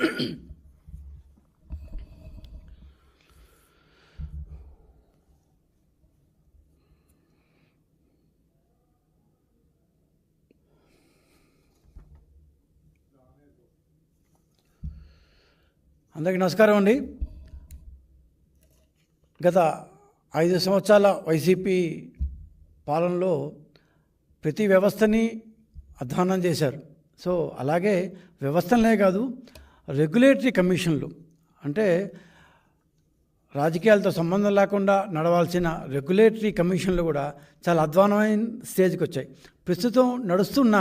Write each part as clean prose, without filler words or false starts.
అందరికీ నమస్కారం అండి. గత 5 సంవత్సరాల వైసీపీ పాలనలో ప్రతి వ్యవస్థని అధ్వానం చేశారు. సో అలాగే వ్యవస్థలనే కాదు, రెగ్యులేటరీ కమిషన్లు అంటే రాజకీయాలతో సంబంధం లేకుండా నడవాల్సిన రెగ్యులేటరీ కమిషన్లు కూడా చాలా అధ్వానమైన స్టేజ్కి వచ్చాయి. ప్రస్తుతం నడుస్తున్న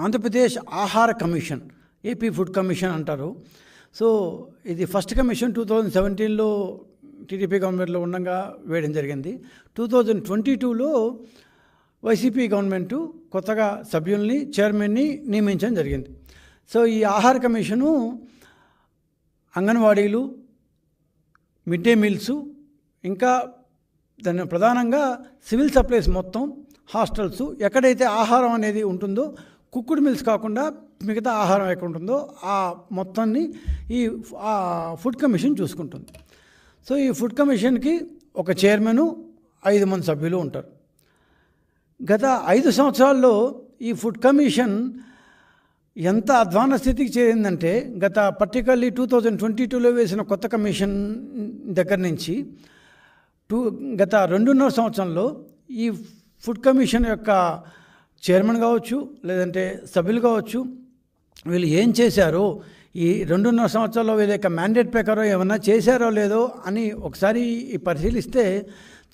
ఆంధ్రప్రదేశ్ ఆహార కమిషన్, ఏపీ ఫుడ్ కమిషన్ అంటారు. సో ఇది ఫస్ట్ కమిషన్ 2017లో టీడీపీ గవర్నమెంట్లో ఉండగా వేయడం జరిగింది. 2022లో వైసీపీ గవర్నమెంటు కొత్తగా సభ్యుల్ని, చైర్మన్ని నియమించడం జరిగింది. సో ఈ ఆహార కమిషను అంగన్వాడీలు, మిడ్ డే మీల్స్, ఇంకా దాని ప్రధానంగా సివిల్ సప్లైస్ మొత్తం, హాస్టల్స్, ఎక్కడైతే ఆహారం అనేది ఉంటుందో, కుక్కుడు మిల్స్ కాకుండా మిగతా ఆహారం ఎక్కడ ఉంటుందో ఆ మొత్తాన్ని ఈ ఫుడ్ కమిషన్ చూసుకుంటుంది. సో ఈ ఫుడ్ కమిషన్కి ఒక చైర్మను, 5 మంది సభ్యులు ఉంటారు. గత 5 సంవత్సరాల్లో ఈ ఫుడ్ కమిషన్ ఎంత అధ్వాన స్థితికి చేరిందంటే, పర్టికులర్లీ 2022లో వేసిన కొత్త కమిషన్ దగ్గర నుంచి గత 2.5 సంవత్సరంలో ఈ ఫుడ్ కమిషన్ యొక్క చైర్మన్ కావచ్చు, లేదంటే సభ్యులు కావచ్చు, వీళ్ళు ఏం చేశారో, ఈ 2.5 సంవత్సరాల్లో వీళ్ళ యొక్క మ్యాండేట్ ప్రకారం ఏమన్నా చేశారో లేదో అని ఒకసారి పరిశీలిస్తే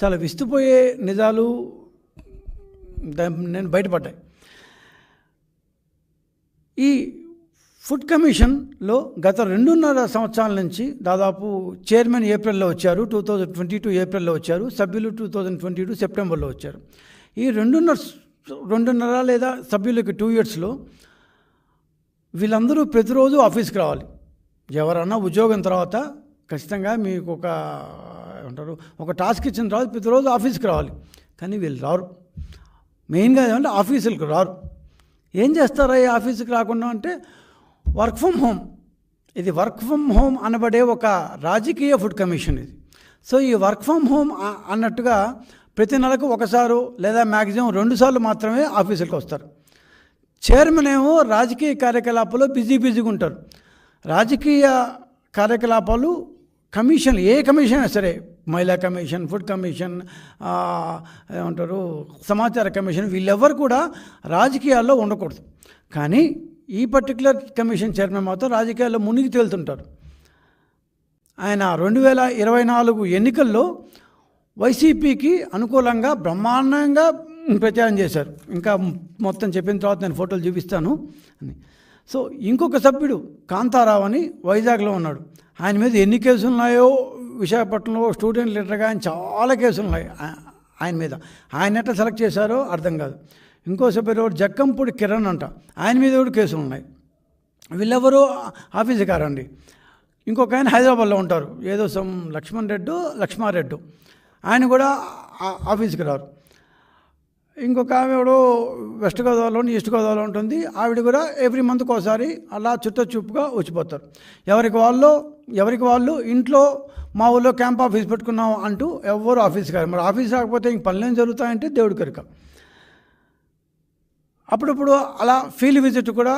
చాలా విస్తుపోయే నిజాలు నేను బయటపడ్డాయి. ఈ ఫుడ్ కమిషన్లో గత 2.5 సంవత్సరాల నుంచి దాదాపు చైర్మన్ ఏప్రిల్లో వచ్చారు, 2022 ఏప్రిల్లో వచ్చారు, సభ్యులు 2022 సెప్టెంబర్లో వచ్చారు. ఈ 2.5 లేదా సభ్యులకి 2 ఇయర్స్లో వీళ్ళందరూ ప్రతిరోజు ఆఫీస్కి రావాలి. ఎవరన్నా ఉద్యోగం తర్వాత ఖచ్చితంగా మీకు ఒక టాస్క్ ఇచ్చిన తర్వాత ప్రతిరోజు ఆఫీస్కి రావాలి. కానీ వీళ్ళు రారు. మెయిన్గా ఏమంటే ఆఫీసులకు రారు. ఏం చేస్తారా ఈ ఆఫీస్కి రాకుండా అంటే వర్క్ ఫ్రమ్ హోమ్. ఇది వర్క్ ఫ్రమ్ హోమ్ అనబడే ఒక రాజకీయ ఫుడ్ కమిషన్ ఇది. సో ఈ వర్క్ ఫ్రమ్ హోమ్ అన్నట్టుగా ప్రతి నెలకు ఒకసారి లేదా మ్యాక్సిమం 2 సార్లు మాత్రమే ఆఫీసులకు వస్తారు. చైర్మన్ ఏమో రాజకీయ కార్యకలాపాలు బిజీగా ఉంటారు. రాజకీయ కార్యకలాపాలు కమిషన్, ఏ కమిషన్ అయినా సరే, మహిళా కమిషన్, ఫుడ్ కమిషన్, సమాచార కమిషన్, వీళ్ళెవ్వరు కూడా రాజకీయాల్లో ఉండకూడదు. కానీ ఈ పర్టికులర్ కమిషన్ చైర్మన్ మాత్రం రాజకీయాల్లో మునిగి తేలుతుంటారు. ఆయన 2024 ఎన్నికల్లో వైసీపీకి అనుకూలంగా బ్రహ్మాండంగా ప్రచారం చేశారు. ఇంకా మొత్తం చెప్పిన తర్వాత నేను ఫోటోలు చూపిస్తాను అని. సో ఇంకొక సభ్యుడు కాంతారావు అని వైజాగ్లో ఉన్నాడు. ఆయన మీద ఎన్ని కేసులు ఉన్నాయో, విశాఖపట్నంలో స్టూడెంట్ లీడర్గా ఆయన చాలా కేసులు ఉన్నాయి ఆయన మీద. ఆయన ఎట్లా సెలెక్ట్ చేశారో అర్థం కాదు. ఇంకో సభ్యుడు జక్కంపూడి కిరణ్ అంట, ఆయన మీద కూడా కేసులు ఉన్నాయి. వీళ్ళెవరూ ఆఫీసు కారండి. ఇంకొక ఆయన హైదరాబాద్లో ఉంటారు, ఏదో లక్ష్మారెడ్డి, ఆయన కూడా ఆఫీస్కి రారు. ఇంకొక ఆమె ఎవడో వెస్ట్ గోదావరిలో, ఈస్ట్ గోదావరిలో ఉంటుంది. ఆవిడ కూడా ఎవ్రీ మంత్కి ఒకసారి అలా చూపుగా వచ్చిపోతారు. ఎవరికి వాళ్ళు ఇంట్లో మా ఊళ్ళో క్యాంప్ ఆఫీస్ పెట్టుకున్నాం అంటూ ఎవరు ఆఫీస్ కాదు. మరి ఆఫీస్ రాకపోతే ఇంక పనులేం జరుగుతాయంటే దేవుడి కనుక. అప్పుడప్పుడు అలా ఫీల్డ్ విజిట్ కూడా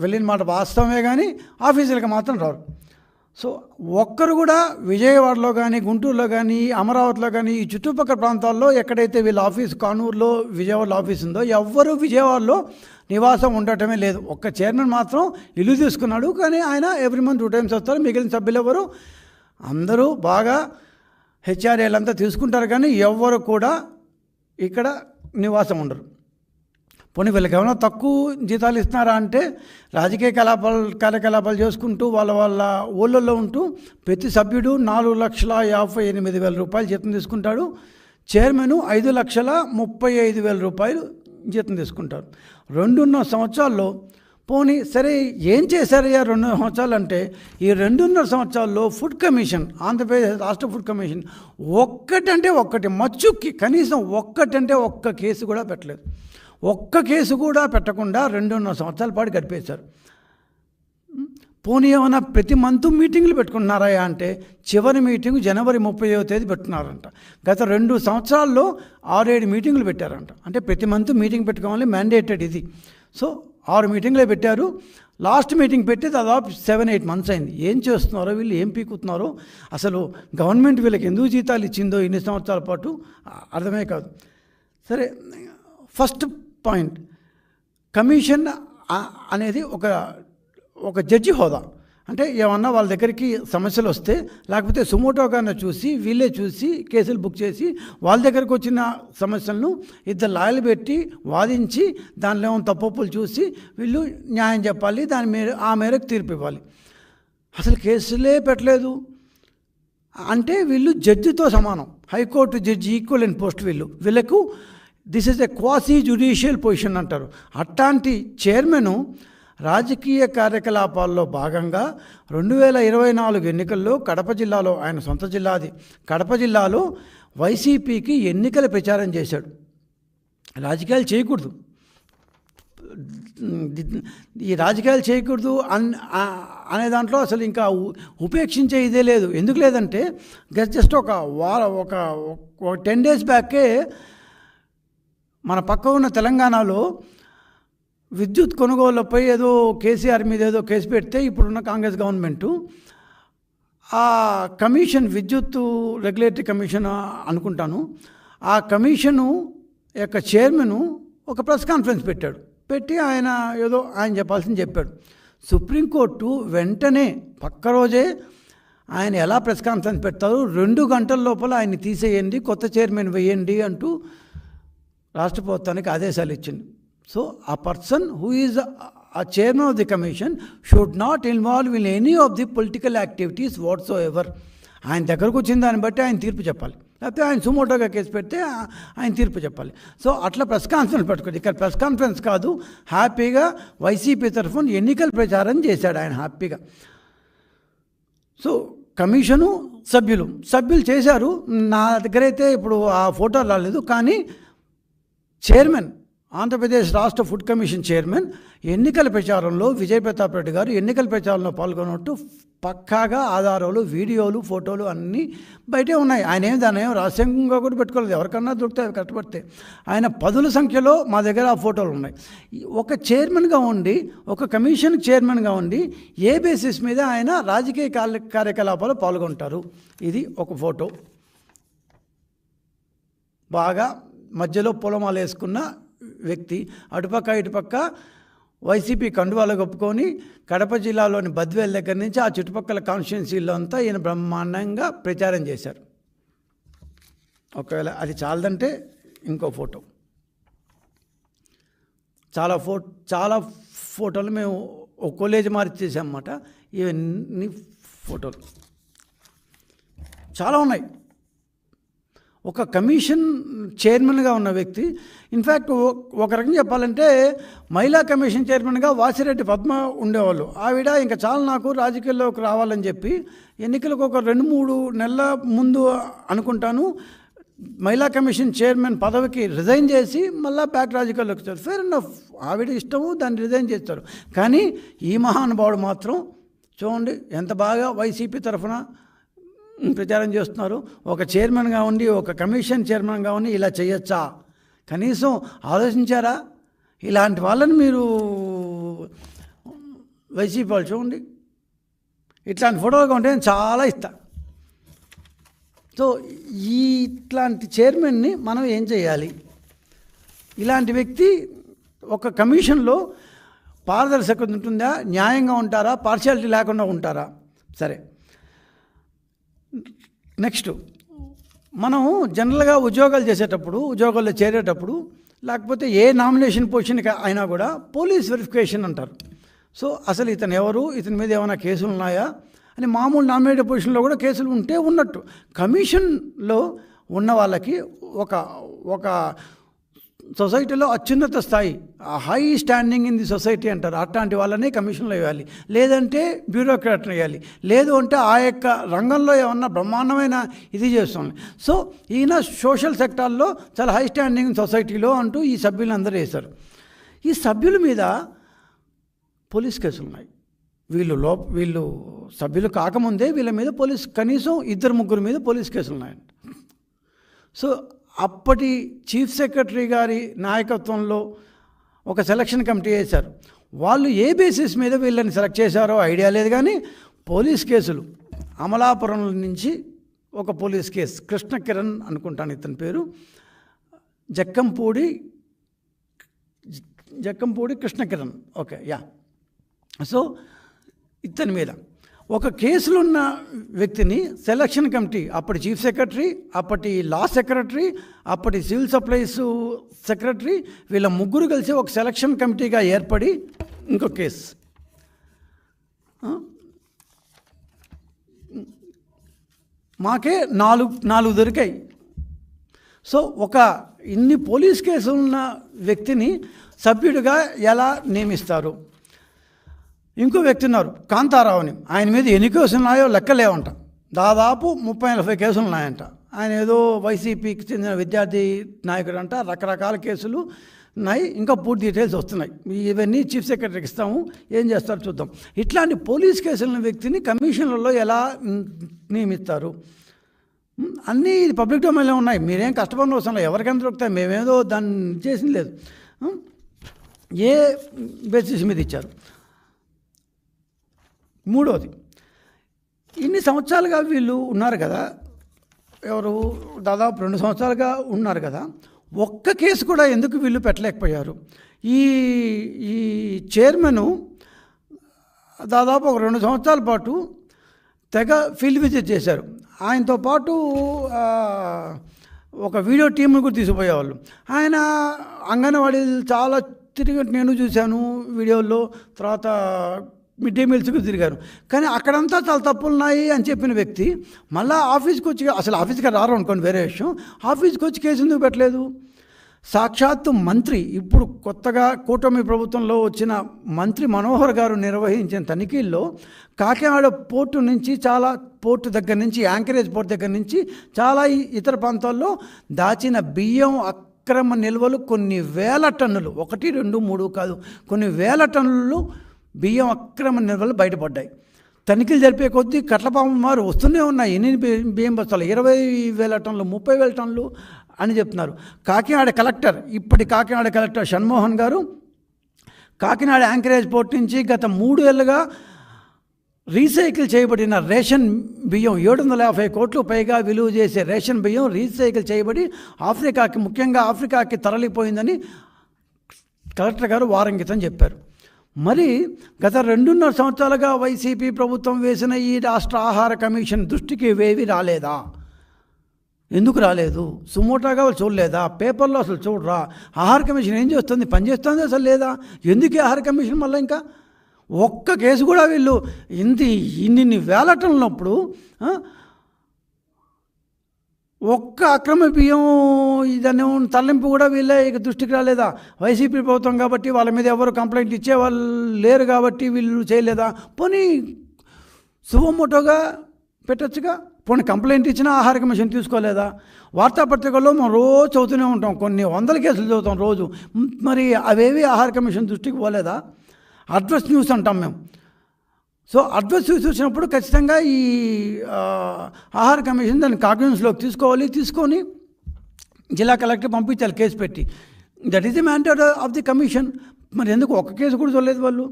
వెళ్ళిన మాట వాస్తవమే, కానీ ఆఫీసులకు మాత్రం రారు. సో ఒక్కరు కూడా విజయవాడలో కానీ, గుంటూరులో కానీ, అమరావతిలో కానీ, ఈ చుట్టుపక్కల ప్రాంతాల్లో ఎక్కడైతే వీళ్ళ ఆఫీస్, కానూరులో విజయవాడలో ఆఫీస్ ఉందో, ఎవ్వరూ విజయవాడలో నివాసం ఉండటమే లేదు. ఒక్క చైర్మన్ మాత్రం ఇల్లు తీసుకున్నాడు. కానీ ఆయన ఎవ్రీ మంత్ 2 టైమ్స్ వస్తారు. మిగిలిన సభ్యులు ఎవరు అందరూ బాగా హెచ్ఆర్ఏలంతా తీసుకుంటారు, కానీ ఎవ్వరు కూడా ఇక్కడ నివాసం ఉండరు. పోనీ వీళ్ళకి ఏమైనా తక్కువ జీతాలు ఇస్తున్నారా అంటే, రాజకీయ కార్యకలాపాలు చేసుకుంటూ వాళ్ళ ఊళ్ళల్లో ఉంటూ ప్రతి సభ్యుడు 4,58,000 రూపాయలు జీతం తీసుకుంటాడు. చైర్మన్ 5,35,000 రూపాయలు జీతం తీసుకుంటారు. 2.5 సంవత్సరాల్లో పోనీ సరే ఏం చేశారయ్యా 2 సంవత్సరాలు అంటే, ఈ 2.5 సంవత్సరాల్లో ఫుడ్ కమిషన్, ఆంధ్రప్రదేశ్ రాష్ట్ర ఫుడ్ కమిషన్ ఒక్కటి మచ్చుకి కనీసం ఒక్క కేసు కూడా పెట్టలేదు. ఒక్క కేసు కూడా పెట్టకుండా 2.5 సంవత్సరాల పాటు గడిపేశారు. పోనీ ఏమైనా ప్రతి మంత్ మీటింగ్లు పెట్టుకుంటున్నారా అంటే చివరి మీటింగ్ జనవరి 30వ తేదీ పెట్టుకున్నారంట. గత 2 సంవత్సరాల్లో 6-7 మీటింగులు పెట్టారంట. అంటే ప్రతి మంత్ మీటింగ్ పెట్టుకోవాలి, మ్యాండేటెడ్ ఇది. సో 6 మీటింగ్లే పెట్టారు. లాస్ట్ మీటింగ్ పెట్టి దాదాపు 7-8 మంత్స్ అయింది. ఏం చేస్తున్నారో వీళ్ళు, ఏం పీకుతున్నారో, అసలు గవర్నమెంట్ వీళ్ళకి ఎందుకు జీతాలు ఇచ్చిందో ఇన్ని సంవత్సరాల పాటు అర్థమే కాదు. సరే, ఫస్ట్ పాయింట్, కమిషన్ అనేది ఒక జడ్జి హోదా. అంటే ఏమన్నా వాళ్ళ దగ్గరికి సమస్యలు వస్తే, లేకపోతే సుమోటోగానే వీళ్ళే చూసి కేసులు బుక్ చేసి వాళ్ళ దగ్గరకు వచ్చిన సమస్యలను 2 లాయర్లు పెట్టి వాదించి దానిలో ఏమైనా తప్పులు చూసి వీళ్ళు న్యాయం చెప్పాలి, ఆ మేరకు తీర్పు ఇవ్వాలి. అసలు కేసులే పెట్టలేదు అంటే వీళ్ళు జడ్జితో సమానం, హైకోర్టు జడ్జి ఈక్వలెంట్ పోస్ట్ వీళ్ళకు this is a quasi judicial position అంటారు. అట్లాంటి చైర్మను రాజకీయ కార్యకలాపాల్లో భాగంగా 2024 ఎన్నికల్లో కడప జిల్లాలో, ఆయన సొంత జిల్లాది కడప జిల్లాలో వైసీపీకి ఎన్నికల ప్రచారం చేశాడు. రాజకీయాలు చేయకూడదు, ఈ రాజకీయాలు చేయకూడదు అనే దాంట్లో అసలు ఇంకా ఉపేక్షించే ఇదే లేదు. ఎందుకు లేదంటే జస్ట్ ఒక 10 days బ్యాకే మన పక్క ఉన్న తెలంగాణలో విద్యుత్ కొనుగోళ్లపై ఏదో కేసీఆర్ మీద ఏదో కేసు పెడితే ఇప్పుడున్న కాంగ్రెస్ గవర్నమెంటు ఆ కమిషన్, విద్యుత్ రెగ్యులేటరీ కమిషన్ అనుకుంటాను, ఆ కమిషను యొక్క చైర్మను ఒక ప్రెస్ కాన్ఫరెన్స్ పెట్టి ఆయన ఏదో ఆయన చెప్పాల్సింది చెప్పాడు. సుప్రీంకోర్టు వెంటనే పక్క రోజే ఆయన ఎలా ప్రెస్ కాన్ఫరెన్స్ పెడతారు, 2 గంటల లోపల ఆయన్ని తీసేయండి, కొత్త చైర్మన్ వేయండి అంటూ రాష్ట్ర ప్రభుత్వానికి ఆదేశాలు ఇచ్చింది. So a person who is a chairman of the commission should not involve in any of the political activities whatsoever. ఆయన దగ్గరకు వచ్చిన దాన్ని బట్టి ఆయన తీర్పు చెప్పాలి, లేకపోతే ఆయన సుమోటోగా కేసు పెడితే ఆయన తీర్పు చెప్పాలి. సో అట్లా ప్రెస్ కాన్ఫరెన్స్ పెట్టుకోండి. ఇక్కడ ప్రెస్ కాన్ఫరెన్స్ కాదు, హ్యాపీగా వైసీపీ తరఫున ఎన్నికల ప్రచారం చేశాడు ఆయన హ్యాపీగా. సో కమిషను సభ్యులు చేశారు. నా దగ్గరైతే ఇప్పుడు ఆ ఫోటో రాలేదు, కానీ చైర్మన్, ఆంధ్రప్రదేశ్ రాష్ట్ర ఫుడ్ కమిషన్ చైర్మన్ ఎన్నికల ప్రచారంలో విజయ్ ప్రతాప్ రెడ్డి గారు ఎన్నికల ప్రచారంలో పాల్గొన్నట్టు పక్కాగా ఆధారాలు, వీడియోలు, ఫోటోలు అన్నీ బయటే ఉన్నాయి. ఆయన దాన్ని రహస్యంగా కూడా పెట్టుకోలేదు, ఎవరికన్నా దొరుకుతాయి కష్టపడితే. ఆయన 10ల సంఖ్యలో మా దగ్గర ఆ ఫోటోలు ఉన్నాయి. ఒక చైర్మన్గా ఉండి, ఒక కమిషన్ చైర్మన్గా ఉండి ఏ బేసిస్ మీద ఆయన రాజకీయ కార్యకలాపాలు పాల్గొంటారు? ఇది ఒక ఫోటో. బాగా మధ్యలో పొలమాలు వేసుకున్న వ్యక్తి, అటుపక్క ఇటుపక్క వైసీపీ కండువాలు కప్పుకొని కడప జిల్లాలోని బద్వేల్ దగ్గర నుంచి ఆ చుట్టుపక్కల కాన్స్టిట్యున్సీలో అంతా ఈయన బ్రహ్మాండంగా ప్రచారం చేశారు. ఒకవేళ అది చాలదంటే ఇంకో ఫోటో, చాలా ఫోటోలు మేము ఒక కాలేజ్ మార్చేసామన్నమాట. ఇవన్నీ ఫోటోలు చాలా ఉన్నాయి. ఒక కమిషన్ చైర్మన్గా ఉన్న వ్యక్తి, ఇన్ఫ్యాక్ట్ ఒక రకంగా చెప్పాలంటే మహిళా కమిషన్ చైర్మన్గా వాసిరెడ్డి పద్మ ఉండేవాళ్ళు. ఆవిడ ఇంకా చాలా నాకు రాజకీయాల్లోకి రావాలని చెప్పి ఎన్నికలకు ఒక 2-3 నెలల ముందు అనుకుంటాను మహిళా కమిషన్ చైర్మన్ పదవికి రిజైన్ చేసి మళ్ళీ బ్యాక్ రాజకీయాల్లోకి వచ్చారు. ఫెయిర్ ఎనఫ్, ఆవిడ ఇష్టము, దాన్ని రిజైన్ చేస్తారు. కానీ ఈ మహానుభావుడు మాత్రం చూడండి ఎంత బాగా వైసీపీ తరఫున ప్రచారం చేస్తున్నారు. ఒక చైర్మన్గా ఉండి, ఒక కమిషన్ చైర్మన్గా ఉండి ఇలా చేయొచ్చా? కనీసం ఆలోచించారా? ఇలాంటి వాళ్ళని మీరు వైసీపీ వాళ్ళు చూడండి, ఇట్లాంటి ఫోటోలుగా ఉంటే నేను చాలా ఇస్తా. సో ఇట్లాంటి చైర్మన్ని మనం ఏం చేయాలి? ఇలాంటి వ్యక్తి ఒక కమిషన్లో పారదర్శకత ఉంటుందా? న్యాయంగా ఉంటారా? పార్షియాలిటీ లేకుండా ఉంటారా? సరే, నెక్స్ట్, మనం జనరల్గా ఉద్యోగాల్లో చేరేటప్పుడు లేకపోతే ఏ నామినేషన్ పొజిషన్కి అయినా కూడా పోలీస్ వెరిఫికేషన్ అంటారు. సో అసలు ఇతను ఎవరు, ఇతని మీద ఏమైనా కేసులు ఉన్నాయా అని మామూలు నామినేటెడ్ పొజిషన్లో కూడా కేసులు ఉంటే ఉన్నట్టు. కమిషన్లో ఉన్న వాళ్ళకి ఒక సొసైటీలో అత్యున్నత స్థాయి, high standing in the society అంటారు, అట్లాంటి వాళ్ళని కమిషన్లో వేయాలి. లేదంటే బ్యూరోక్రాట్ని వేయాలి. లేదు అంటే ఆ యొక్క రంగంలో ఏమన్నా బ్రహ్మాండమైన ఇది చేస్తుంది. సో ఈయన సోషల్ సెక్టార్లో చాలా హై స్టాండింగ్ సొసైటీలో అంటూ ఈ సభ్యులను అందరూ వేశారు. ఈ సభ్యుల మీద పోలీస్ కేసులు ఉన్నాయి. వీళ్ళు సభ్యులు కాకముందే వీళ్ళ మీద కనీసం 2-3 మీద పోలీస్ కేసులు ఉన్నాయంట. సో అప్పటి చీఫ్ సెక్రటరీ గారి నాయకత్వంలో ఒక సెలక్షన్ కమిటీ వేశారు. వాళ్ళు ఏ బేసిస్ మీద వీళ్ళని సెలెక్ట్ చేశారో ఐడియా లేదు, కానీ పోలీస్ కేసులు అమలాపురం నుంచి ఒక పోలీస్ కేసు, కృష్ణ కిరణ్ అనుకుంటాను ఇతని పేరు, Jakkampudi Krishna Kiran, okay yeah. So ఇతని మీద ఒక కేసులో ఉన్న వ్యక్తిని సెలక్షన్ కమిటీ, అప్పటి చీఫ్ సెక్రటరీ, అప్పటి లా సెక్రటరీ, అప్పటి సివిల్ సప్లైస్ సెక్రటరీ, వీళ్ళ ముగ్గురు కలిసి ఒక సెలక్షన్ కమిటీగా ఏర్పడి ఇంకో కేసు, మాకే నాలుగు దొరికాయి. సో ఇన్ని పోలీస్ కేసులు ఉన్న వ్యక్తిని సభ్యుడిగా ఎలా నియమిస్తారు? ఇంకో వ్యక్తి ఉన్నారు కాంతారావు అని, ఆయన మీద ఎన్ని కేసులు ఉన్నాయో లెక్కలేవంట, దాదాపు 30-40 కేసులు ఉన్నాయంట. ఆయన ఏదో వైసీపీకి చెందిన విద్యార్థి నాయకుడు అంట, రకరకాల కేసులు ఉన్నాయి, ఇంకా పూర్తి డీటెయిల్స్ వస్తున్నాయి. ఇవన్నీ చీఫ్ సెక్రటరీకి ఇస్తాము, ఏం చేస్తారో చూద్దాం. ఇట్లాంటి పోలీస్ కేసులున్న వ్యక్తిని కమిషన్లలో ఎలా నియమిస్తారు? అన్నీ ఇది పబ్లిక్ డొమైన్లో ఉన్నాయి, మీరేం కష్టపడిన అవసరం లేదు, ఎవరికైనా దొరుకుతాయి, మేమేదో దాన్ని చేసింది లేదు. ఏ బేసిస్ మీద ఇచ్చారు? మూడోది, ఇన్ని సంవత్సరాలుగా వీళ్ళు ఉన్నారు కదా, ఎవరు దాదాపు 2 సంవత్సరాలుగా ఉన్నారు కదా, ఒక్క కేసు కూడా ఎందుకు వీళ్ళు పెట్టలేకపోయారు? ఈ చైర్మను దాదాపు ఒక 2 సంవత్సరాల పాటు తెగ ఫీల్డ్ విజిట్ చేశారు. ఆయనతో పాటు ఒక వీడియో టీంను కూడా తీసుకుపోయేవాళ్ళు. ఆయన అంగన్వాడీ చాలా తిరిగి నేను చూశాను వీడియోల్లో, తర్వాత మిడ్ డే మీల్స్కి తిరిగారు, కానీ అక్కడంతా చాలా తప్పులు ఉన్నాయి అని చెప్పిన వ్యక్తి మళ్ళీ ఆఫీస్కి వచ్చి, అసలు ఆఫీస్కి రారు అనుకోండి వేరే విషయం, ఆఫీస్కి వచ్చి కేసు ఎందుకు పెట్టలేదు? సాక్షాత్తు మంత్రి, ఇప్పుడు కొత్తగా కూటమి ప్రభుత్వంలో వచ్చిన మంత్రి మనోహర్ గారు నిర్వహించిన తనిఖీల్లో కాకినాడ పోర్టు నుంచి, చాలా పోర్టు దగ్గర నుంచి, యాంకరేజ్ పోర్టు దగ్గర నుంచి చాలా ఇతర ప్రాంతాల్లో దాచిన బియ్యం అక్రమ నిల్వలు కొన్ని వేల టన్నులు, 1, 2, 3 కాదు, కొన్ని వేల టన్నులు బియ్యం అక్రమ నిల్వలు బయటపడ్డాయి. తనిఖీలు జరిపే కొద్దీ కట్లపాము మారు వస్తూనే ఉన్నాయి. ఎన్ని బియ్యం బస్తాలు? 20,000 టన్నులు, 30,000 టన్నులు అని చెప్తున్నారు. కాకినాడ కలెక్టర్, ఇప్పటి కాకినాడ కలెక్టర్ షణ్మోహన్ గారు కాకినాడ యాంకరేజ్ పోర్ట్ నుంచి గత 3 ఏళ్ళుగా రీసైకిల్ చేయబడిన రేషన్ బియ్యం 750 కోట్లు పైగా విలువ చేసే రేషన్ బియ్యం రీసైకిల్ చేయబడి ఆఫ్రికాకి, ముఖ్యంగా ఆఫ్రికాకి తరలిపోయిందని కలెక్టర్ గారు వారం క్రితం చెప్పారు. మరి గత 2.5 సంవత్సరాలుగా వైసీపీ ప్రభుత్వం వేసిన ఈ రాష్ట్ర ఆహార కమిషన్ దృష్టికి ఇవేవి రాలేదా? ఎందుకు రాలేదు? సుమోటాగా వాళ్ళు చూడలేదా? పేపర్లో అసలు చూడరా? ఆహార కమిషన్ ఏం చేస్తుంది? పనిచేస్తుంది అసలు లేదా? ఎందుకు ఆహార కమిషన్ మళ్ళీ ఇంకా ఒక్క కేసు కూడా వీళ్ళు ఇన్ని వేల టన్నులప్పుడు ఒక్క అక్రమ బియ్యం దాన్ని తరలింపు కూడా వీళ్ళే ఇక దృష్టికి రాలేదా? వైసీపీ ప్రభుత్వం కాబట్టి వాళ్ళ మీద ఎవరు కంప్లైంట్ ఇచ్చేవాళ్ళు లేరు కాబట్టి వీళ్ళు చేయలేదా? పోనీ సుమోటోగా పెట్టచ్చుగా, పోనీ కంప్లైంట్ ఇచ్చినా ఆహార కమిషన్ తీసుకోలేదా? వార్తాపత్రికల్లో మనం రోజు చదువుతూనే ఉంటాం, కొన్ని 100 కేసులు చదువుతాం రోజు, మరి అవేవి ఆహార కమిషన్ దృష్టికి పోలేదా? అడ్రస్ న్యూస్ అంటాం మేము. సో అడ్రస్ న్యూస్ వచ్చినప్పుడు ఖచ్చితంగా ఈ ఆహార కమిషన్ దాన్ని కాగ్నిజెన్స్లోకి తీసుకొని జిల్లా కలెక్టర్ పంపించాలి కేసు పెట్టి. That is the mandate of the commission. మరి ఎందుకు ఒక్క కేసు కూడా చూడలేదు వాళ్ళు?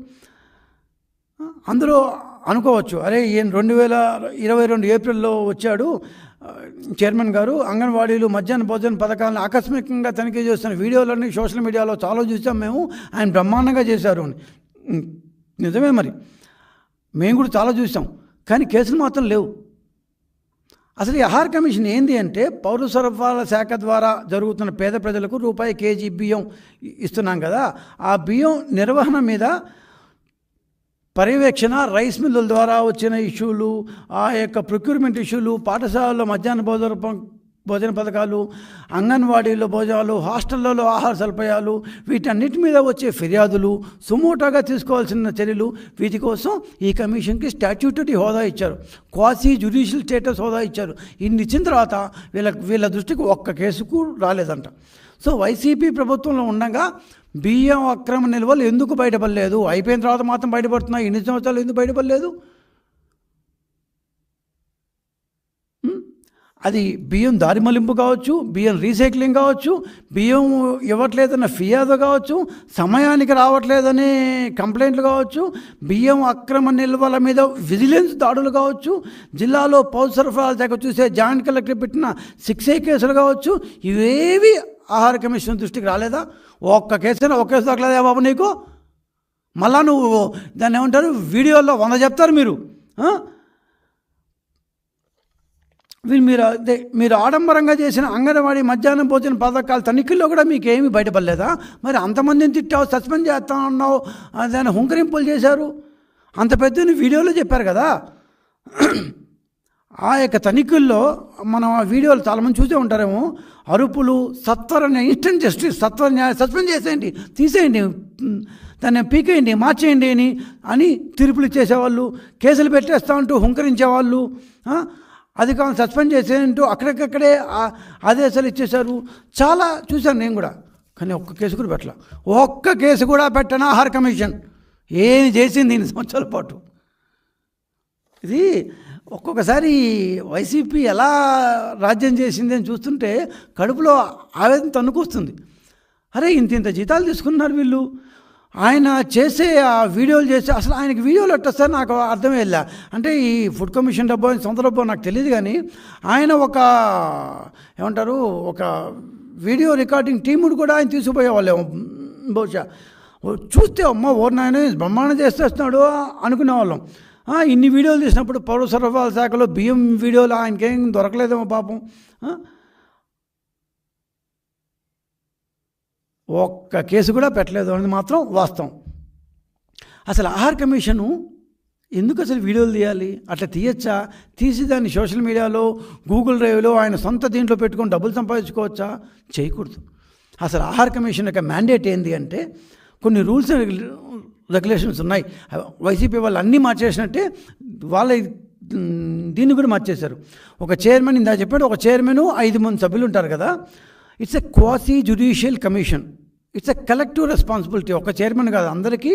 అందులో అనుకోవచ్చు, అరే ఈయన 2022 ఏప్రిల్లో వచ్చాడు చైర్మన్ గారు, అంగన్వాడీలు మధ్యాహ్న భోజన పథకాలను ఆకస్మికంగా తనిఖీ చేస్తున్న వీడియోలన్నీ సోషల్ మీడియాలో చాలా చూసాం మేము, ఆయన బ్రహ్మాండంగా చేశారు అని. నిజమే, మరి మేము కూడా చాలా చూసాం, కానీ కేసులు మాత్రం లేవు. అసలు ఈ ఆహార కమిషన్ ఏంది అంటే, పౌర సరఫరాల శాఖ ద్వారా జరుగుతున్న పేద ప్రజలకు రూపాయి కేజీ బియ్యం ఇస్తున్నాం కదా, ఆ బియ్యం నిర్వహణ మీద పర్యవేక్షణ, రైస్ మిల్లుల ద్వారా వచ్చిన ఇష్యూలు, ఆ యొక్క ప్రొక్యూర్మెంట్ ఇష్యూలు, పాఠశాలలో మధ్యాహ్న భోజన పథకాలు, అంగన్వాడీలో భోజనాలు, హాస్టళ్లలో ఆహార సదుపాయాలు, వీటన్నిటి మీద వచ్చే ఫిర్యాదులు, సుమోటాగా తీసుకోవాల్సిన చర్యలు, వీటి కోసం ఈ కమిషన్కి స్టాట్యూటరీ హోదా ఇచ్చారు, క్వాసీ జ్యుడిషియల్ స్టేటస్ హోదా ఇచ్చారు. ఇన్ని ఇచ్చిన తర్వాత వీళ్ళ దృష్టికి ఒక్క కేసుకు రాలేదంట. సో వైసీపీ ప్రభుత్వంలో ఉండగా బియ్యం అక్రమ నిల్వలు ఎందుకు బయటపడలేదు? అయిపోయిన తర్వాత మాత్రం బయటపడుతున్నాయి, ఎన్ని సంవత్సరాలు ఎందుకు బయటపడలేదు? అది బియ్యం దారి మళ్లింపు కావచ్చు, బియ్యం రీసైక్లింగ్ కావచ్చు, బియ్యం ఇవ్వట్లేదన్న ఫిర్యాదు కావచ్చు, సమయానికి రావట్లేదని కంప్లైంట్లు కావచ్చు, బియ్యం అక్రమ నిల్వల మీద విజిలెన్స్ దాడులు కావచ్చు, జిల్లాలో పౌర సరఫరాల శాఖ చూసే జాయింట్ కలెక్టర్ పెట్టిన 6A కేసులు కావచ్చు, ఇవేవి ఆహార కమిషన్ దృష్టికి రాలేదా? ఒక్క కేసు దొరకలేదా బాబు నీకు? మళ్ళా నువ్వు దాన్ని ఏమంటారు, వీడియోలో 100 చెప్తారు మీరు. మీరు ఆడంబరంగా చేసిన అంగన్వాడీ మధ్యాహ్నం భోజన పథకాల తనిఖీల్లో కూడా మీకు ఏమీ బయటపడలేదా? మరి అంతమందిని తిట్టావు, సస్పెండ్ చేస్తా ఉన్నావు, దాన్ని హుంకరింపులు చేశారు, అంత పెద్ద వీడియోలో చెప్పారు కదా. ఆ యొక్క తనిఖీల్లో మనం ఆ వీడియోలు చాలామంది చూసే ఉంటారేమో, అరుపులు, ఇన్స్టెంట్ జస్టిస్, సస్పెండ్ చేసేయండి, తీసేయండి, దాన్ని పీకేయండి, మార్చేయండి అని తీర్పులు ఇచ్చేసేవాళ్ళు, కేసులు పెట్టేస్తా ఉంటూ హుంకరించేవాళ్ళు, అధికారులు సస్పెండ్ చేసేంటూ అక్కడికక్కడే ఆదేశాలు ఇచ్చేశారు. చాలా చూశాను నేను కూడా, కానీ ఒక్క కేసు కూడా పెట్టలే. ఒక్క కేసు కూడా పెట్టను ఆహార కమిషన్. ఏమి చేసింది 8 సంవత్సరాల పాటు? ఇది ఒక్కొక్కసారి వైసీపీ ఎలా రాజ్యం చేసింది అని చూస్తుంటే కడుపులో ఆవేదన తన్నుకొస్తుంది. అరే ఇంత జీతాలు తీసుకున్నారు వీళ్ళు, ఆయన చేసే ఆ వీడియోలు చేసి అసలు ఆయనకి వీడియోలు ఎట్టొస్తారు నాకు అర్థమయ్యేలా. అంటే ఈ ఫుడ్ కమిషన్ డబ్బో సొంత డబ్బో నాకు తెలియదు, కానీ ఆయన ఏమంటారు ఒక వీడియో రికార్డింగ్ టీముడు కూడా ఆయన తీసుకుపోయేవాళ్ళేమో బహుశా. చూస్తే అమ్మ ఓర్నాయన బ్రహ్మాండం చేసేస్తున్నాడు అనుకునేవాళ్ళం. ఇన్ని వీడియోలు తీసినప్పుడు పౌర సరఫరాల శాఖలో బియ్యం వీడియోలు ఆయనకేం దొరకలేదేమో పాపం. ఒక్క కేసు కూడా పెట్టలేదు అనేది మాత్రం వాస్తవం. అసలు ఆహార కమిషను ఎందుకు అసలు వీడియోలు తీయాలి? అట్లా తీయచ్చా? తీసి దాన్ని సోషల్ మీడియాలో, గూగుల్ డ్రైవ్లో ఆయన సొంత దీంట్లో పెట్టుకొని డబ్బులు సంపాదించుకోవచ్చా? చేయకూడదు. అసలు ఆహార కమిషన్ యొక్క మ్యాండేట్ ఏంటి అంటే, కొన్ని రూల్స్ అండ్ రెగ్యులేషన్స్ ఉన్నాయి. వైసీపీ వాళ్ళు అన్నీ మార్చేసినట్టే వాళ్ళ దీన్ని కూడా మార్చేశారు. ఒక చైర్మన్, ఇందా చెప్పాడు, ఒక చైర్మన్ 5 మంది సభ్యులు ఉంటారు కదా. It's a quasi judicial commission, it's a collective responsibility. ఒక చైర్మన్ కాదు, అందరికీ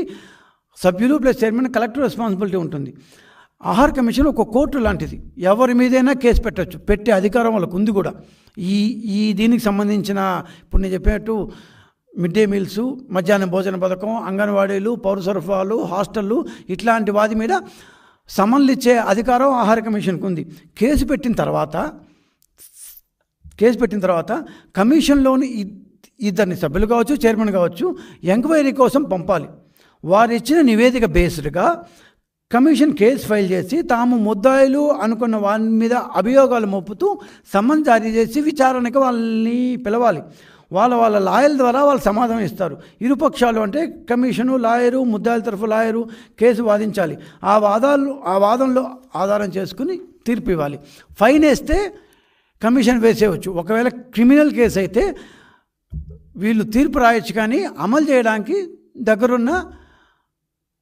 సభ్యులు ప్లస్ చైర్మన్ కలెక్టివ్ రెస్పాన్సిబిలిటీ ఉంటుంది. ఆహార కమిషన్ ఒక కోర్టు లాంటిది, ఎవరి మీదైనా కేసు పెట్టచ్చు, పెట్టే అధికారం వాళ్ళకు ఉంది కూడా. ఈ దీనికి సంబంధించిన ఇప్పుడు నేను చెప్పినట్టు మిడ్ డే మీల్స్, మధ్యాహ్నం భోజన పథకం, అంగన్వాడీలు, పౌర సరఫరాలు, హాస్టళ్ళు, ఇట్లాంటి వాటి మీద సమన్లు ఇచ్చే అధికారం ఆహార కమిషన్కి ఉంది. కేసు పెట్టిన తర్వాత కమిషన్లోని 2 సభ్యులు కావచ్చు, చైర్మన్ కావచ్చు, ఎంక్వైరీ కోసం పంపాలి. వారు ఇచ్చిన నివేదిక బేస్డ్గా కమిషన్ కేసు ఫైల్ చేసి తాము ముద్దాయిలు అనుకున్న వారి మీద అభియోగాలు మోపుతూ సమన్ జారీ చేసి విచారణకు వాళ్ళని పిలవాలి. వాళ్ళ లాయర్ల ద్వారా వాళ్ళు సమాధానం ఇస్తారు. ఇరుపక్షాలు అంటే కమిషను, లాయరు, ముద్దాయిల తరఫు లాయరు కేసు వాదించాలి. ఆ వాదనలో ఆధారం చేసుకుని తీర్పు ఇవ్వాలి. ఫైన్ వేస్తే కమిషన్ వేసేయవచ్చు. ఒకవేళ క్రిమినల్ కేసు అయితే వీళ్ళు తీర్పు రాయొచ్చు, కానీ అమలు చేయడానికి దగ్గరున్న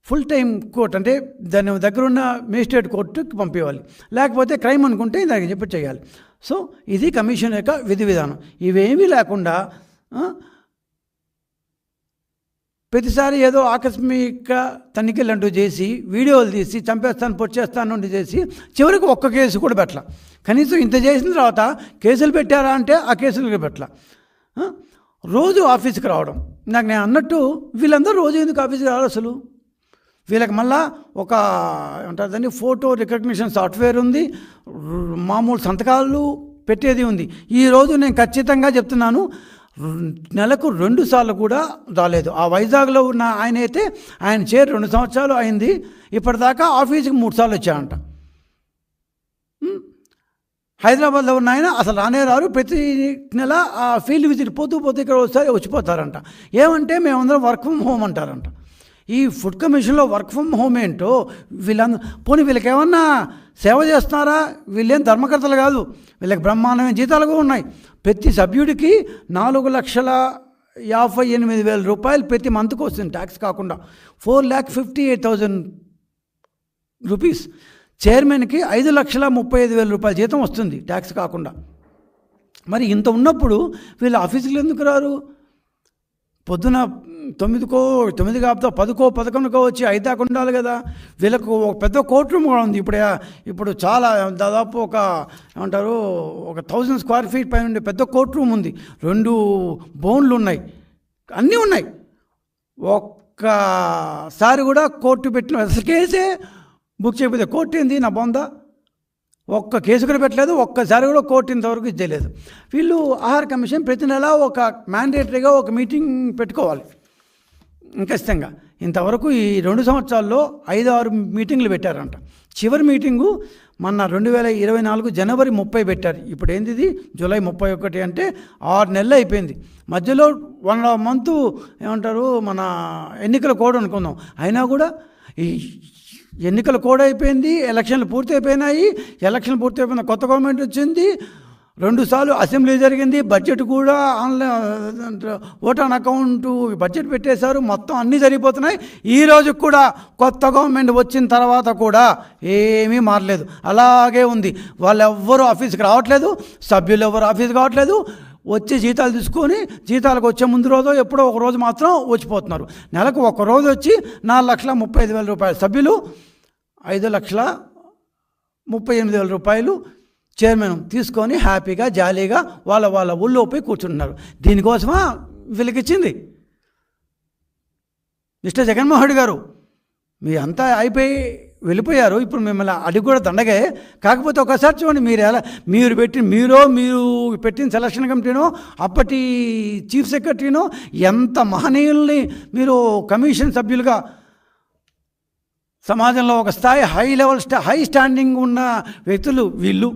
ఫుల్ టైం కోర్టు, అంటే దాని దగ్గరున్న మేజిస్ట్రేట్ కోర్టుకి పంపించాలి. లేకపోతే క్రైమ్ అనుకుంటే దానికి చెప్పి చేయాలి. సో ఇది కమిషన్ యొక్క విధి విధానం. ఇవేమీ లేకుండా ప్రతిసారి ఏదో ఆకస్మిక తనిఖీలు అంటూ చేసి వీడియోలు తీసి చంపేస్తాను, పొచ్చేస్తాను నుండి చేసి చివరికి ఒక్క కేసు కూడా పెట్టాల. కనీసం ఇంత చేసిన తర్వాత కేసులు పెట్టారా అంటే ఆ కేసులు పెట్టాల. రోజు ఆఫీస్కి రావడం, నేను అన్నట్టు వీళ్ళందరూ రోజు ఎందుకు ఆఫీస్కి రావాలి? అసలు వీళ్ళకి మళ్ళా ఒక ఏమంటారు దాన్ని, ఫోటో రికగ్నిషన్ సాఫ్ట్వేర్ ఉంది, మామూలు సంతకాలు పెట్టేది ఉంది. ఈరోజు నేను ఖచ్చితంగా చెప్తున్నాను, నెలకు 2 సార్లు కూడా రాలేదు. ఆ వైజాగ్లో ఉన్న ఆయన అయితే ఆయన చేరి 2 సంవత్సరాలు అయింది, ఇప్పటిదాకా ఆఫీస్కి 3 సార్లు వచ్చాయంట. హైదరాబాద్లో ఉన్న ఆయన అసలు రానే రారు, ప్రతి నెల ఆ ఫీల్డ్ విజిట్ పోతూ ఇక్కడ ఒకసారి వచ్చిపోతారంట. ఏమంటే మేమందరం వర్క్ ఫ్రమ్ హోమ్ అంటారంట. ఈ ఫుడ్ కమిషన్లో వర్క్ ఫ్రమ్ హోమ్ ఏంటో వీళ్ళందరూ పోనీ వీళ్ళకి ఏమన్నా సేవ చేస్తున్నారా? వీళ్ళేం ధర్మకర్తలు కాదు, వీళ్ళకి బ్రహ్మాండమైన జీతాలు కూడా ఉన్నాయి. ప్రతి సభ్యుడికి 4,58,000 రూపాయలు ప్రతి మంత్కి వస్తుంది, ట్యాక్స్ కాకుండా 4,58,000 రూపీస్. చైర్మన్కి 5,35,000 రూపాయల జీతం వస్తుంది ట్యాక్స్ కాకుండా. మరి ఇంత ఉన్నప్పుడు వీళ్ళు ఆఫీసులు ఎందుకు రారు? పొద్దున 9 కాపుతా 10కో 11కో వచ్చి 5 దాకా ఉండాలి కదా. వీళ్ళకు ఒక పెద్ద కోర్ట్ రూమ్ కూడా ఉంది. ఇప్పుడు చాలా దాదాపు ఏమంటారు 1000 స్క్వేర్ ఫీట్ పైన ఉండే పెద్ద కోర్ట్ రూమ్ ఉంది. 2 బోన్లు ఉన్నాయి, అన్నీ ఉన్నాయి. ఒక్కసారి కూడా కోర్టు పెట్టిన అసలు కేసే బుక్ చేయకపోతే కోర్టు ఏంది నా బొందా, ఒక్క కేసు కూడా పెట్టలేదు. ఒక్కసారి కూడా కోర్టు ఇంతవరకు ఇచ్చేయలేదు. వీళ్ళు ఆహార కమిషన్ ప్రతి నెల ఒక మ్యాండేటరీగా ఒక మీటింగ్ పెట్టుకోవాలి ఖచ్చితంగా. ఇంతవరకు ఈ 2 సంవత్సరాల్లో 5-6 మీటింగ్లు పెట్టారంట. చివరి మీటింగు మొన్న 2024 జనవరి 30 పెట్టారు. ఇప్పుడు ఏంది ఇది జూలై 31 అంటే 6 నెలలు అయిపోయింది. మధ్యలో 1.5 మంత్ ఏమంటారు మన ఎన్నికల కోడ్ అనుకుందాం. అయినా కూడా ఈ ఎన్నికల కోడ్ అయిపోయింది, ఎలక్షన్లు పూర్తి అయిపోయినాయి. ఎలక్షన్లు పూర్తి అయిపోయిన కొత్త గవర్నమెంట్ వచ్చింది, 2 సార్లు అసెంబ్లీ జరిగింది, బడ్జెట్ కూడా online vote on account budget పెట్టేశారు, మొత్తం అన్నీ జరిగిపోతున్నాయి. ఈరోజు కూడా కొత్త గవర్నమెంట్ వచ్చిన తర్వాత కూడా ఏమీ మారలేదు, అలాగే ఉంది. వాళ్ళెవ్వరూ ఆఫీస్కి రావట్లేదు, సభ్యులు ఎవరు ఆఫీస్కి రావట్లేదు. వచ్చి జీతాలు తీసుకొని జీతాలకు వచ్చే ముందు రోజు ఎప్పుడో ఒక రోజు మాత్రం వచ్చిపోతున్నారు. నెలకు ఒక రోజు వచ్చి 4,35,000 రూపాయలు, సభ్యులు 5,38,000 రూపాయలు చైర్మన్ తీసుకొని హ్యాపీగా జాలీగా వాళ్ళ ఊళ్ళో పోయి కూర్చుంటున్నారు. దీనికోసమా వీళ్ళకిచ్చింది. మిస్టర్ జగన్మోహన్ రెడ్డి గారు, మీ అంతా అయిపోయి వెళ్ళిపోయారు. ఇప్పుడు మిమ్మల్ని అడిగి కూడా దండగే. కాకపోతే ఒకసారి చూడండి, మీరు పెట్టిన సెలక్షన్ కమిటీనో అప్పటి చీఫ్ సెక్రటరీనో ఎంత మహనీయుల్ని మీరు కమిషన్ సభ్యులుగా సమాజంలో ఒక స్థాయి హై స్టాండింగ్ ఉన్న వ్యక్తులు వీళ్ళు.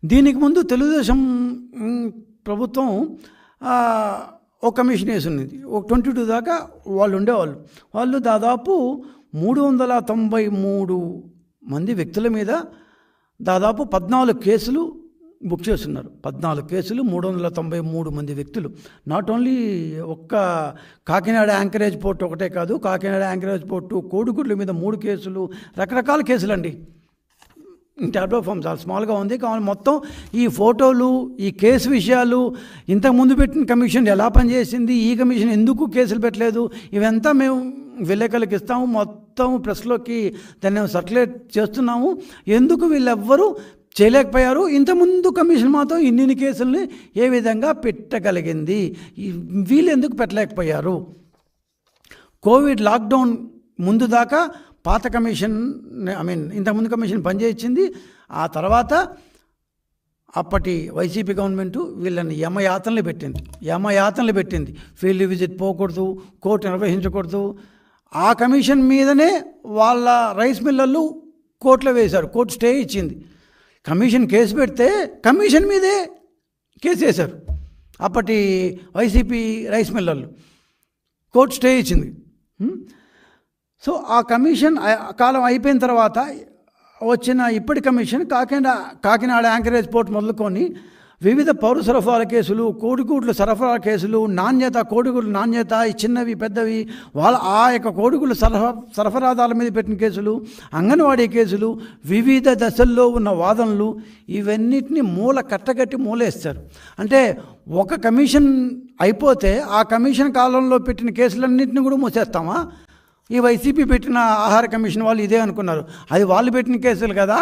దీనికి ముందు తెలుగుదేశం ప్రభుత్వం ఒక కమిషన్ వేసింది. ఒక 22 దాకా వాళ్ళు ఉండేవాళ్ళు. వాళ్ళు దాదాపు 393 మంది వ్యక్తుల మీద దాదాపు 14 కేసులు బుక్ చేస్తున్నారు. 14 కేసులు, 393 మంది వ్యక్తులు. నాట్ ఓన్లీ ఒక్క కాకినాడ యాంకరేజ్ పోర్ట్ ఒకటే కాదు, కాకినాడ యాంకరేజ్ పోర్టు, కోడిగుడ్ల మీద 3 కేసులు, రకరకాల కేసులండి. ట్యాబ్లో ఫామ్ చాలా స్మాల్గా ఉంది. కావాలి మొత్తం ఈ ఫోటోలు, ఈ కేసు విషయాలు, ఇంతకుముందు పెట్టిన కమిషన్ ఎలా పనిచేసింది, ఈ కమిషన్ ఎందుకు కేసులు పెట్టలేదు, ఇవంతా మేము విలేకరులకు ఇస్తాము, మొత్తం ప్రెస్లోకి దాన్ని సర్క్యులేట్ చేస్తున్నాము. ఎందుకు వీళ్ళెవ్వరూ చేయలేకపోయారు, ఇంతకుముందు కమిషన్ మాత్రం ఇన్ని కేసుల్ని ఏ విధంగా పెట్టగలిగింది, వీళ్ళు ఎందుకు పెట్టలేకపోయారు. కోవిడ్ లాక్డౌన్ ముందు దాకా పాత కమిషన్ ఇంతకుముందు కమిషన్ పనిచేయించింది. ఆ తర్వాత అప్పటి వైసీపీ గవర్నమెంటు వీళ్ళని యమయాతనలు పెట్టింది. ఫీల్డ్ విజిట్ పోకూడదు, కోర్టు నిర్వహించకూడదు. ఆ కమిషన్ మీదనే వాళ్ళ రైస్ మిల్లర్లు కోర్టులో వేశారు. కోర్టు స్టే ఇచ్చింది. కమిషన్ కేసు పెడితే కమిషన్ మీదే కేసు వేశారు అప్పటి వైసీపీ రైస్ మిల్లర్లు. కోర్టు స్టే ఇచ్చింది. సో ఆ కమిషన్ కాలం అయిపోయిన తర్వాత వచ్చిన ఇప్పటి కమిషన్ కాకినాడ యాంకరేజ్ పోర్ట్ మొదలుకొని వివిధ పౌర సరఫరాల కేసులు, కోడిగుడ్లు సరఫరా కేసులు, కోడిగుడ్లు నాణ్యత, చిన్నవి పెద్దవి, ఆ యొక్క కోడిగుడ్లు సరఫరాదారుల మీద పెట్టిన కేసులు, అంగన్వాడీ కేసులు, వివిధ దశల్లో ఉన్న వాదనలు, ఇవన్నిటిని కట్టగట్టి మూలేస్తారు. అంటే ఒక కమిషన్ అయిపోతే ఆ కమిషన్ కాలంలో పెట్టిన కేసులన్నింటినీ కూడా మూసేస్తామా? ఈ వైసీపీ పెట్టిన ఆహార కమిషన్ వాళ్ళు ఇదే అనుకున్నారు. అది వాళ్ళు పెట్టిన కేసులు కదా,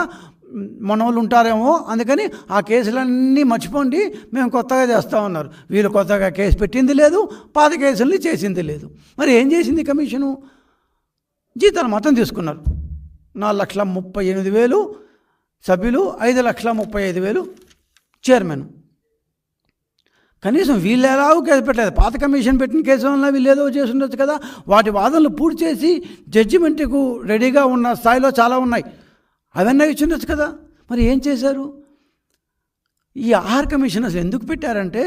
మన వాళ్ళు ఉంటారేమో, అందుకని ఆ కేసులన్నీ మర్చిపోండి, మేము కొత్తగా చేస్తామన్నారు. వీళ్ళు కొత్తగా కేసు పెట్టింది లేదు, పాత కేసుల్ని చేసింది లేదు. మరి ఏం చేసింది కమిషను? జీతాలు మొత్తం తీసుకున్నారు. 4,38,000 సభ్యులు, 5,35,000 చైర్మన్. కనీసం వీళ్ళు ఎలాగో కేసు పెట్టలేదు. పాత కమిషన్ పెట్టిన కేసు వల్ల వీళ్ళు ఏదో చేసి ఉండొచ్చు కదా. వాటి వాదనలు పూర్తి చేసి జడ్జిమెంట్కు రెడీగా ఉన్న స్థాయిలో చాలా ఉన్నాయి, అవన్నీ ఇచ్చి ఉండొచ్చు కదా. మరి ఏం చేశారు? ఈ ఆహార కమిషన్ అసలు ఎందుకు పెట్టారంటే,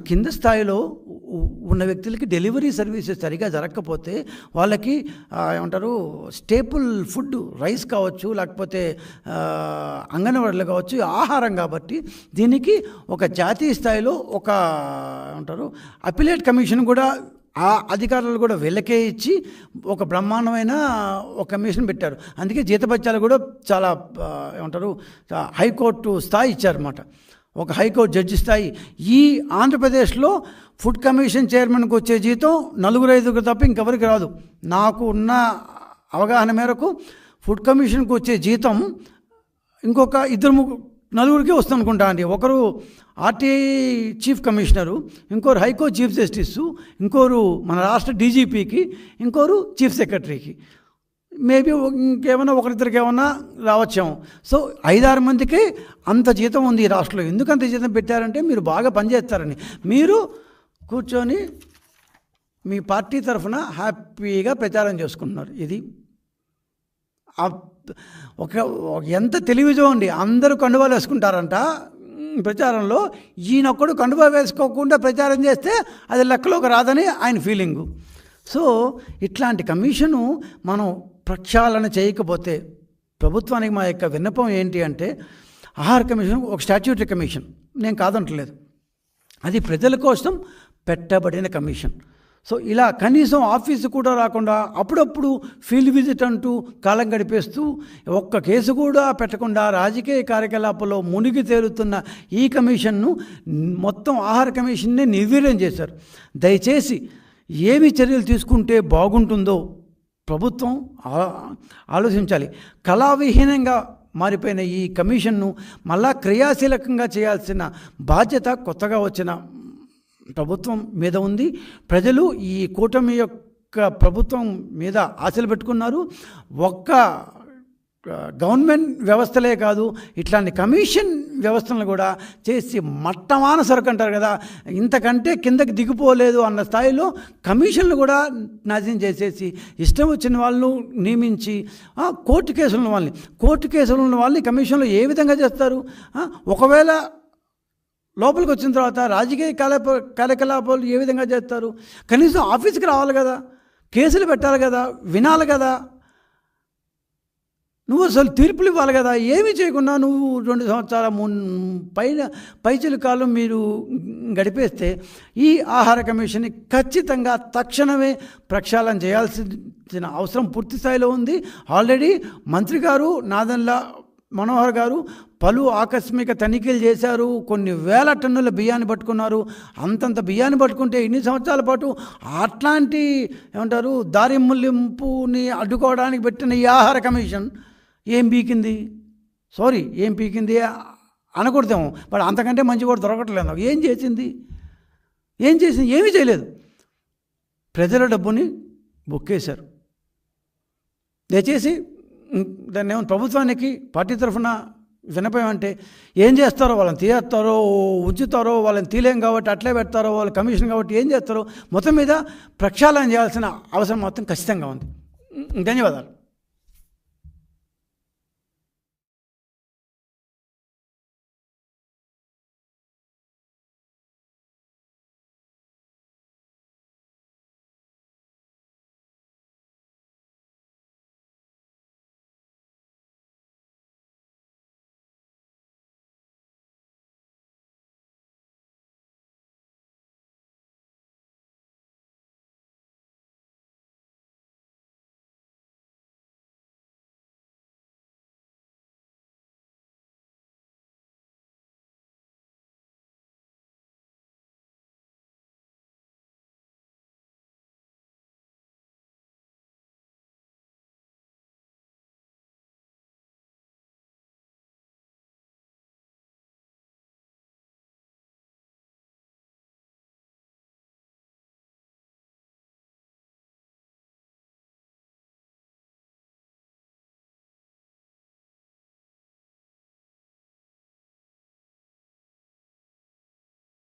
కింద స్థాయిలో ఉన్న వ్యక్తులకి డెలివరీ సర్వీసెస్ సరిగా జరగకపోతే వాళ్ళకి ఏమంటారు స్టేపుల్ ఫుడ్, రైస్ కావచ్చు, లేకపోతే అంగన్వాడీలు కావచ్చు, ఆహారం కాబట్టి దీనికి ఒక జాతీయ స్థాయిలో ఒక ఏమంటారు అపిలేట్ కమిషన్ కూడా, ఆ అధికారులు కూడా వీళ్ళకే ఇచ్చి ఒక బ్రహ్మాండమైన ఒక కమిషన్ పెట్టారు. అందుకే జీతభత్యాలు కూడా చాలా ఏమంటారు హైకోర్టు స్థాయి ఇచ్చారన్నమాట. ఒక హైకోర్టు జడ్జి స్థాయి. ఈ ఆంధ్రప్రదేశ్లో ఫుడ్ కమిషన్ చైర్మన్కి వచ్చే జీతం 4-5 తప్ప ఇంకెవరికి రాదు. నాకు ఉన్న అవగాహన మేరకు ఫుడ్ కమిషన్కి వచ్చే జీతం ఇంకొక 2-4 వస్తుంది అనుకుంటా అండి. ఒకరు ఆర్టీఐ చీఫ్ కమిషనరు, ఇంకోరు హైకోర్టు చీఫ్ జస్టిస్, ఇంకోరు మన రాష్ట్ర డీజీపీకి, ఇంకోరు చీఫ్ సెక్రటరీకి. మేబీ ఇంకేమైనా ఒకరిద్దరికి ఏమన్నా రావచ్చాము. సో 5-6 మందికి అంత జీతం ఉంది ఈ రాష్ట్రంలో. ఎందుకు అంత జీతం పెట్టారంటే మీరు బాగా పనిచేస్తారని. మీరు కూర్చొని మీ పార్టీ తరఫున హ్యాపీగా ప్రచారం చేసుకుంటున్నారు. ఇది ఒక ఎంత తెలివి చూడండి. అందరూ కండువాలు వేసుకుంటారంట ప్రచారంలో. ఈయనొక్కడు కండువా వేసుకోకుండా ప్రచారం చేస్తే అది లెక్కలోకి రాదని ఆయన ఫీలింగు. సో ఇట్లాంటి కమిషను మనం ప్రక్షాళన చేయకపోతే, ప్రభుత్వానికి మా యొక్క విన్నపం ఏంటి అంటే, ఆహార కమిషన్ ఒక స్టాట్యూటరీ కమిషన్, నేను కాదంటలేదు, అది ప్రజల కోసం పెట్టబడిన కమిషన్. సో ఇలా కనీసం ఆఫీసు కూడా రాకుండా అప్పుడప్పుడు ఫీల్డ్ విజిట్ అంటూ కాలం గడిపేస్తూ ఒక్క కేసు కూడా పెట్టకుండా రాజకీయ కార్యకలాపాల్లో మునిగి తేలుతున్న ఈ కమిషన్ను, మొత్తం ఆహార కమిషన్నే నిర్వీర్యం చేశారు. దయచేసి ఏమి చర్యలు తీసుకుంటే బాగుంటుందో ప్రభుత్వం ఆలోచించాలి. కళావిహీనంగా మారిపోయిన ఈ కమిషన్ను మళ్ళా క్రియాశీలకంగా చేయాల్సిన బాధ్యత కొత్తగా వచ్చిన ప్రభుత్వం మీద ఉంది. ప్రజలు ఈ కూటమి యొక్క ప్రభుత్వం మీద ఆశలు పెట్టుకున్నారు. ఒక్క గవర్నమెంట్ వ్యవస్థలే కాదు, ఇట్లాంటి కమిషన్ వ్యవస్థలను కూడా చేసి మట్టమాన సరుకు అంటారు కదా, ఇంతకంటే కిందకి దిగిపోలేదు అన్న స్థాయిలో కమిషన్లు కూడా నాశనం చేసేసి ఇష్టం వచ్చిన వాళ్ళు నియమించి కోర్టు కేసులు ఉన్న వాళ్ళని కమిషన్లో ఏ విధంగా చేస్తారు? ఒకవేళ లోపలికి వచ్చిన తర్వాత రాజకీయ కార్యకలాపాలు ఏ విధంగా చేస్తారు? కనీసం ఆఫీస్కి రావాలి కదా, కేసులు పెట్టాలి కదా, వినాలి కదా, నువ్వు అసలు తీర్పులు ఇవ్వాలి కదా. ఏమీ చేయకుండా నువ్వు 2 సంవత్సరాల పైచిలు కాలం మీరు గడిపేస్తే ఈ ఆహార కమిషన్ని ఖచ్చితంగా తక్షణమే ప్రక్షాళన చేయాల్సిన అవసరం పూర్తి స్థాయిలో ఉంది. ఆల్రెడీ మంత్రి గారు నాదెండ్ల మనోహర్ గారు పలు ఆకస్మిక తనిఖీలు చేశారు. కొన్ని వేల టన్నుల బియ్యాన్ని పట్టుకున్నారు. అంతంత బియ్యాన్ని పట్టుకుంటే ఇన్ని సంవత్సరాల పాటు అట్లాంటి ఏమంటారు దారి ముల్లింపుని అడ్డుకోవడానికి పెట్టిన ఈ ఆహార కమిషన్ ఏం పీకింది అనకూడదేమో, బట్ అంతకంటే మంచి కూడా దొరకట్లేదు. ఏం చేసింది? ఏమీ చేయలేదు. ప్రజల డబ్బుని బొక్కేశారు. దయచేసి దాన్ని ఏమన్నా ప్రభుత్వానికి పార్టీ తరఫున వినపం అంటే ఏం చేస్తారో, వాళ్ళని తీయేస్తారో ఉంచుతారో, వాళ్ళని తీలేం కాబట్టి అట్లే పెడతారో, వాళ్ళు కమిషన్ కాబట్టి ఏం చేస్తారో మొత్తం మీద ప్రక్షాళన చేయాల్సిన అవసరం మొత్తం ఖచ్చితంగా ఉంది. ధన్యవాదాలు.